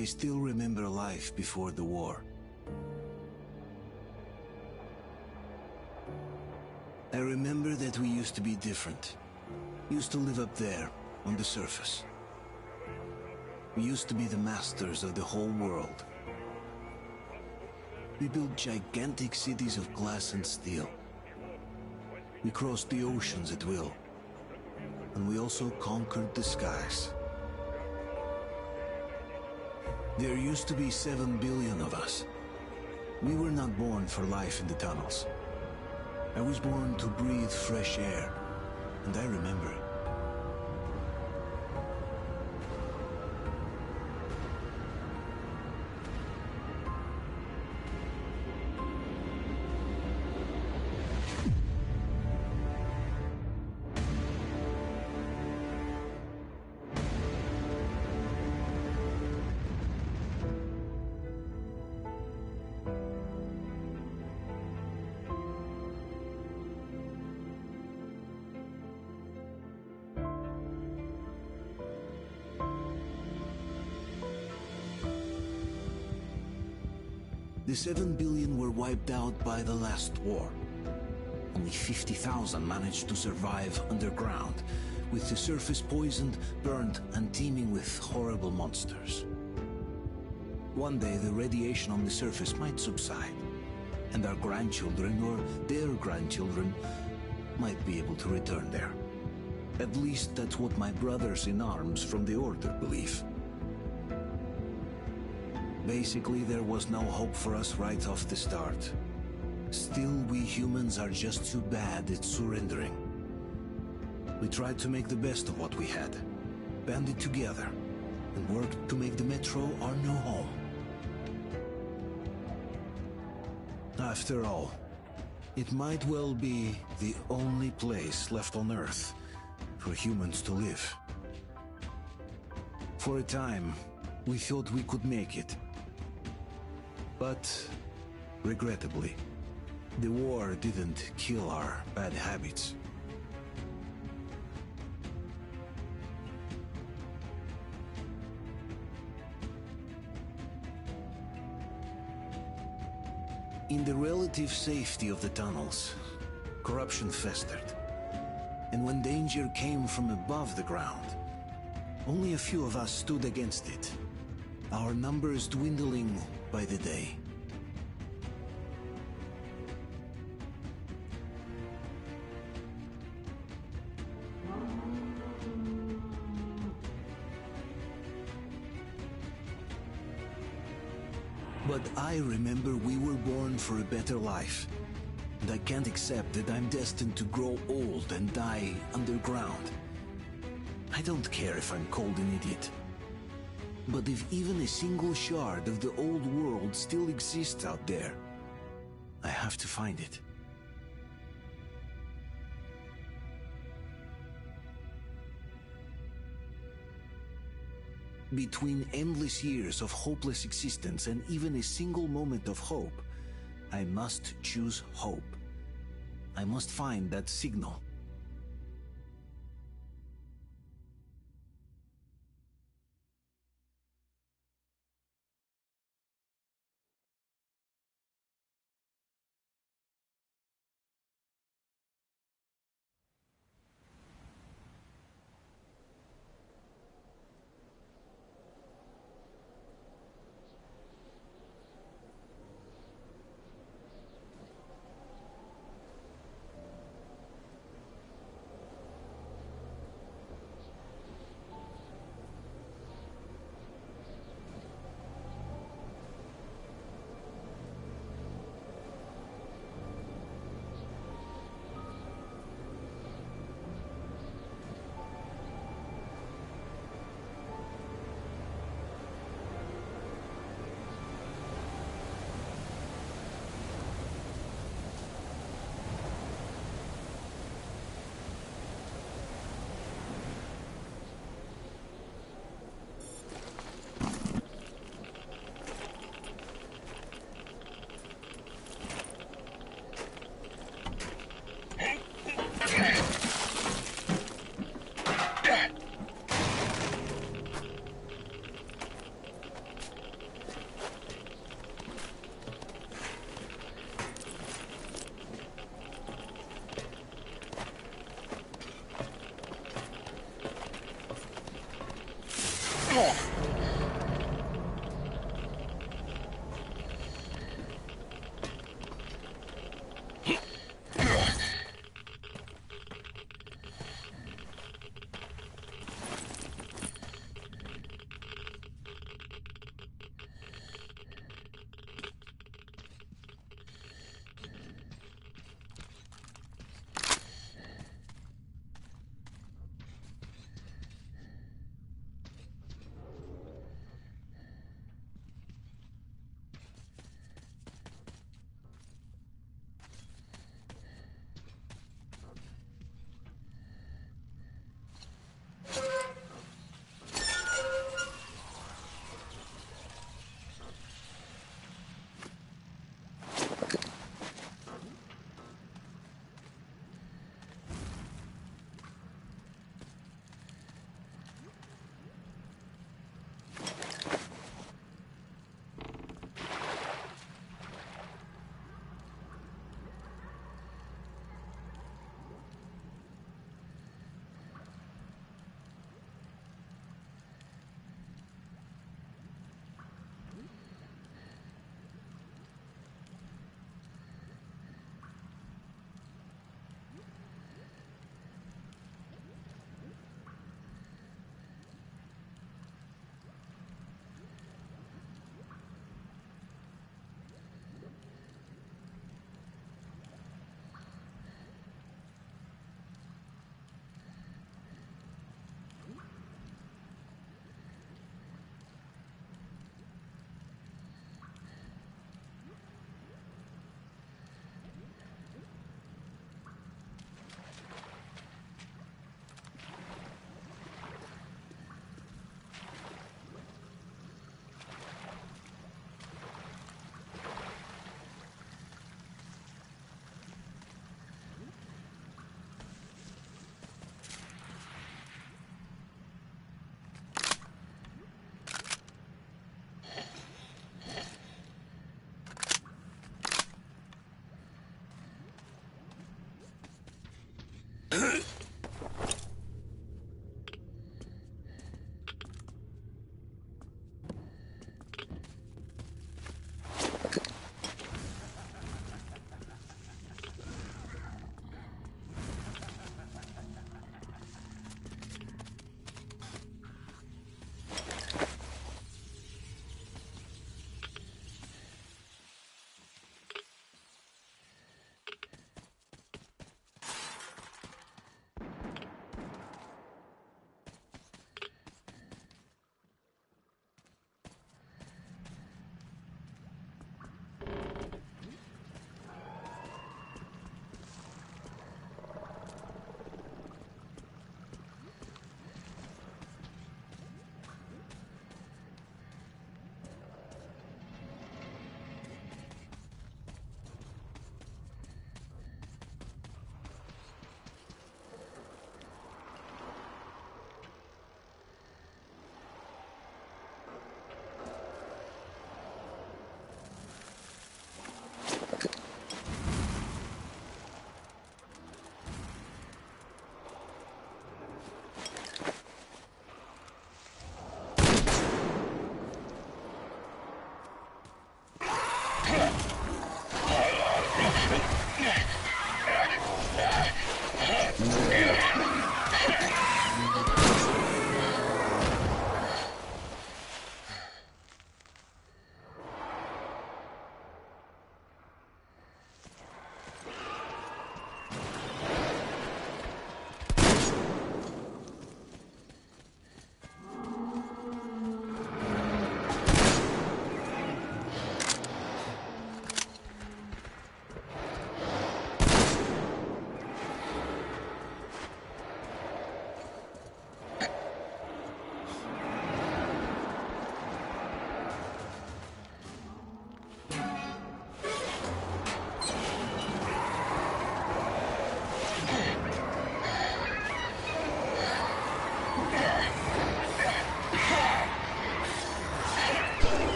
I still remember life before the war. I remember that we used to be different. Used to live up there, on the surface. We used to be the masters of the whole world. We built gigantic cities of glass and steel. We crossed the oceans at will. And we also conquered the skies. There used to be 7 billion of us. We were not born for life in the tunnels. I was born to breathe fresh air, and I remember it. The 7 billion were wiped out by the last war. Only 50,000 managed to survive underground, with the surface poisoned, burned, and teeming with horrible monsters. One day the radiation on the surface might subside, and our grandchildren or their grandchildren might be able to return there. At least that's what my brothers in arms from the Order believe. Basically, there was no hope for us right off the start. Still, we humans are just too bad at surrendering. We tried to make the best of what we had, banded together, and worked to make the Metro our new home. After all, it might well be the only place left on Earth for humans to live. For a time, we thought we could make it. But, regrettably, the war didn't kill our bad habits. In the relative safety of the tunnels, corruption festered. And when danger came from above the ground, only a few of us stood against it, our numbers dwindling by the day. But I remember we were born for a better life, and I can't accept that I'm destined to grow old and die underground. I don't care if I'm called an idiot. But if even a single shard of the old world still exists out there, I have to find it. Between endless years of hopeless existence and even a single moment of hope, I must choose hope. I must find that signal.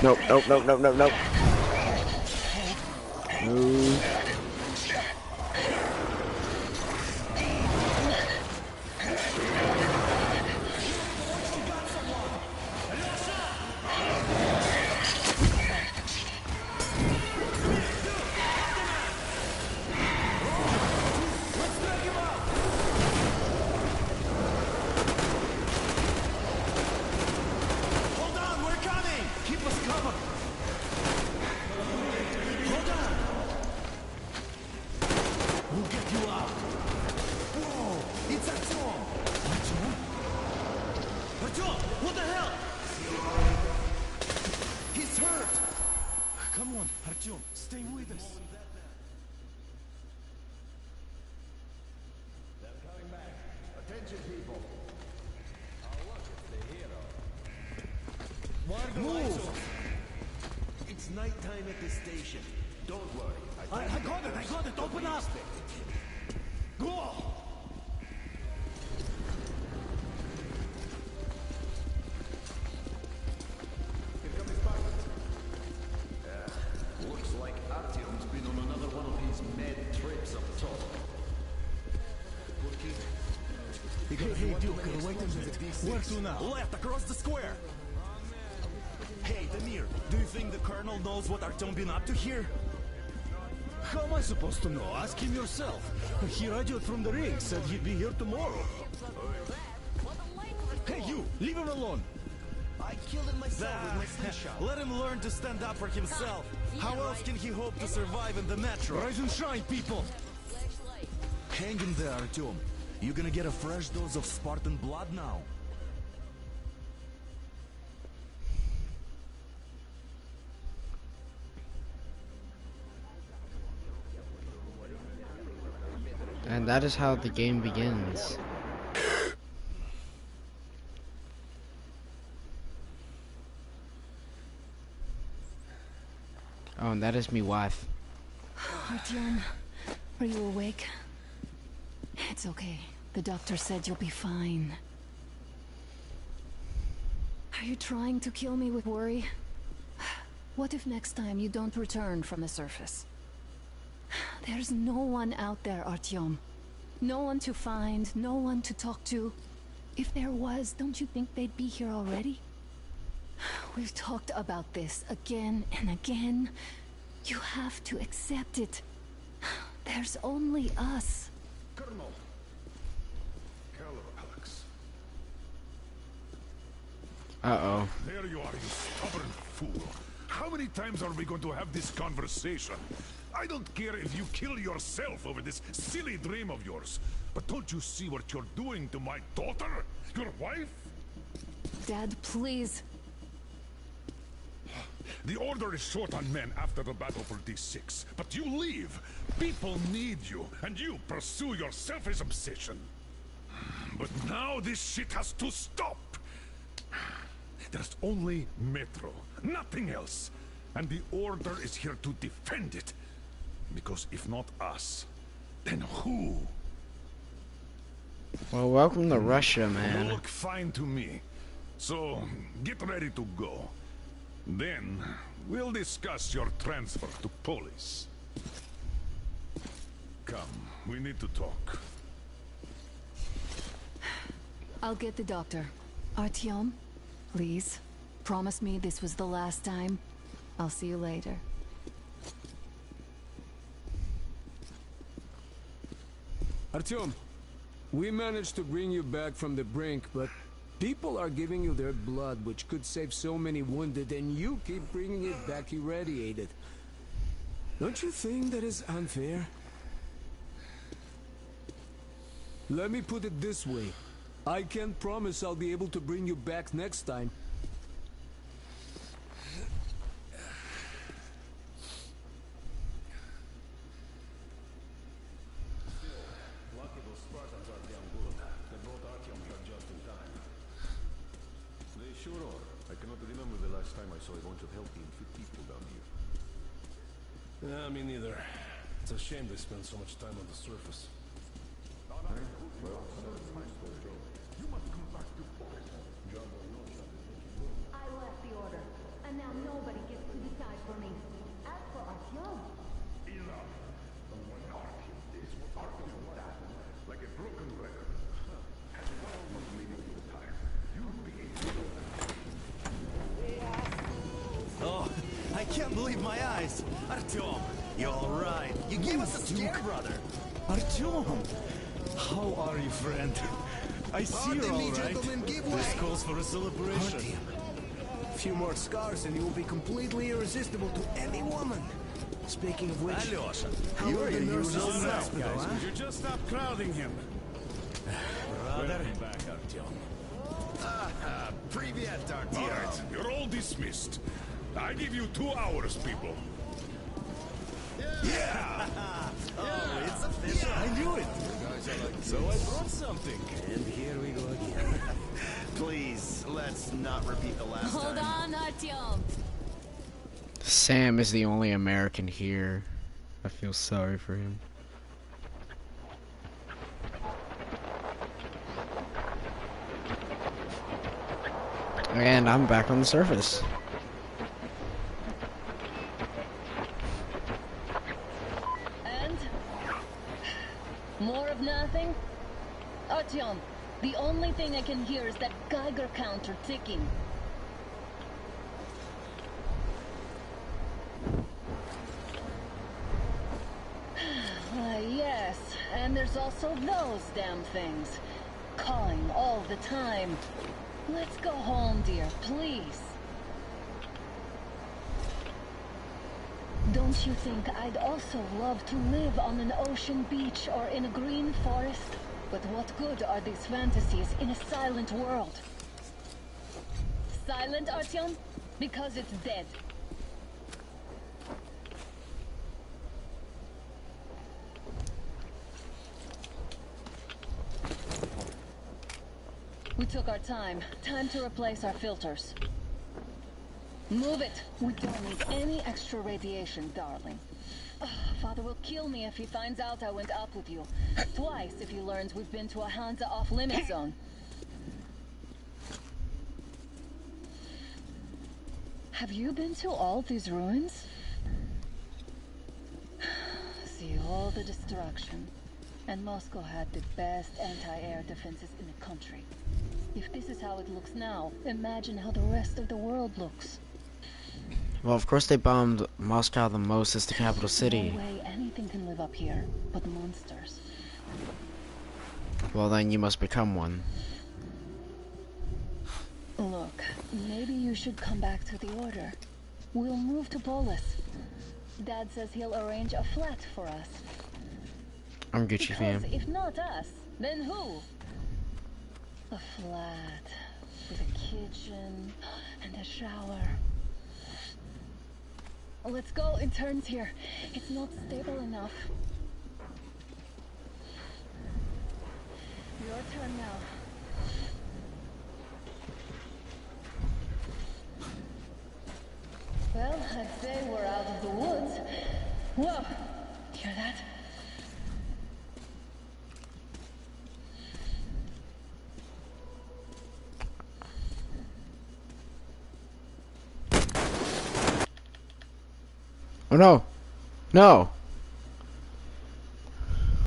Nope, nope, nope, nope, nope, nope. No. It's nighttime at the station. Don't worry. I got it. Open up. Go. Here comes Spartans. Looks like Artyom's been on another one of his mad trips up top. Hey, Duke, wait a minute. Where to now? Left, across the square. Hey, Damir, do you think the Colonel knows what Artyom been up to here? How am I supposed to know? Ask him yourself. He radioed from the ring, said he'd be here tomorrow. Hey, you! Leave him alone! I killed him myself with my slingshot. Let him learn to stand up for himself. How else can he hope to survive in the metro? Rise and shine, people! Hang in there, Artyom. You gonna get a fresh dose of Spartan blood now. And that is how the game begins. Oh, and that is me wife. Artyom, are you awake? It's okay. The doctor said you'll be fine. Are you trying to kill me with worry? What if next time you don't return from the surface? There's no one out there, Artyom. No one to find, no one to talk to. If there was, don't you think they'd be here already? We've talked about this again and again. You have to accept it. There's only us. Colonel. Hello, Alex. Uh-oh. There you are, you stubborn fool. How many times are we going to have this conversation? I don't care if you kill yourself over this silly dream of yours. But don't you see what you're doing to my daughter? Your wife? Dad, please. The Order is short on men after the battle for D6. But you leave. People need you, and you pursue your selfish obsession. But now this shit has to stop. There's only Metro, nothing else. And the Order is here to defend it. Because if not us, then who? Well, welcome to Russia, You man. look fine to me. So, get ready to go. Then, we'll discuss your transfer to Polis. Come, we need to talk. I'll get the doctor. Artyom, please, promise me this was the last time. I'll see you later. Artyom, we managed to bring you back from the brink, but people are giving you their blood, which could save so many wounded, and you keep bringing it back irradiated. Don't you think that is unfair? Let me put it this way. I can't promise I'll be able to bring you back next time. Lucky those Spartans are damn good. They brought Artyom here just in time. They sure are. I cannot remember the last time I saw a bunch of healthy and fit people down here. Yeah, me neither. It's a shame they spend so much time on the surface. I left the Order, and now nobody my eyes. Artyom, you're alright. You gave us a scare, brother. Artyom! How are you, friend? I see you're Pardon me, alright. gentlemen, give way. This calls for a celebration. A few more scars and you will be completely irresistible to any woman. Speaking of which, Alyosha, how you're are the your nurses usual in the self, hospital, Guys, huh? would you just stop crowding him? brother. Welcome back, Artyom. Привет, Ah, Artyom. you're all dismissed. I give you 2 hours, people. Oh, it's official. I knew it! So I brought something. And here we go again. Please, let's not repeat the last Hold time. on, Artyom. Sam is the only American here. I feel sorry for him. And I'm back on the surface. And? More of nothing? Artyom, the only thing I can hear is that Geiger counter ticking. Yes, and there's also those damn things. Calling all the time. Let's go home, dear, please. Don't you think I'd also love to live on an ocean beach or in a green forest? But what good are these fantasies in a silent world? Silent, Artyom? Because it's dead. We took our time. Time to replace our filters. Move it! We don't need any extra radiation, darling. Ugh, Father will kill me if he finds out I went up with you. Twice if he learns we've been to a Hansa off-limit zone. Have you been to all these ruins? See all the destruction. And Moscow had the best anti-air defenses in the country. If this is how it looks now, imagine how the rest of the world looks. Well, of course they bombed Moscow the most. It's the capital city. No way anything can live up here, but monsters. Well, then you must become one. Look, maybe you should come back to the Order. We'll move to Polis. Dad says he'll arrange a flat for us. I'm Gucci Because fam. if not us, then who? A flat with a kitchen and a shower. Let's go, it turns here. It's not stable enough. Your turn now. Well, I'd say we're out of the woods. Whoa! Hear that? Oh no! No!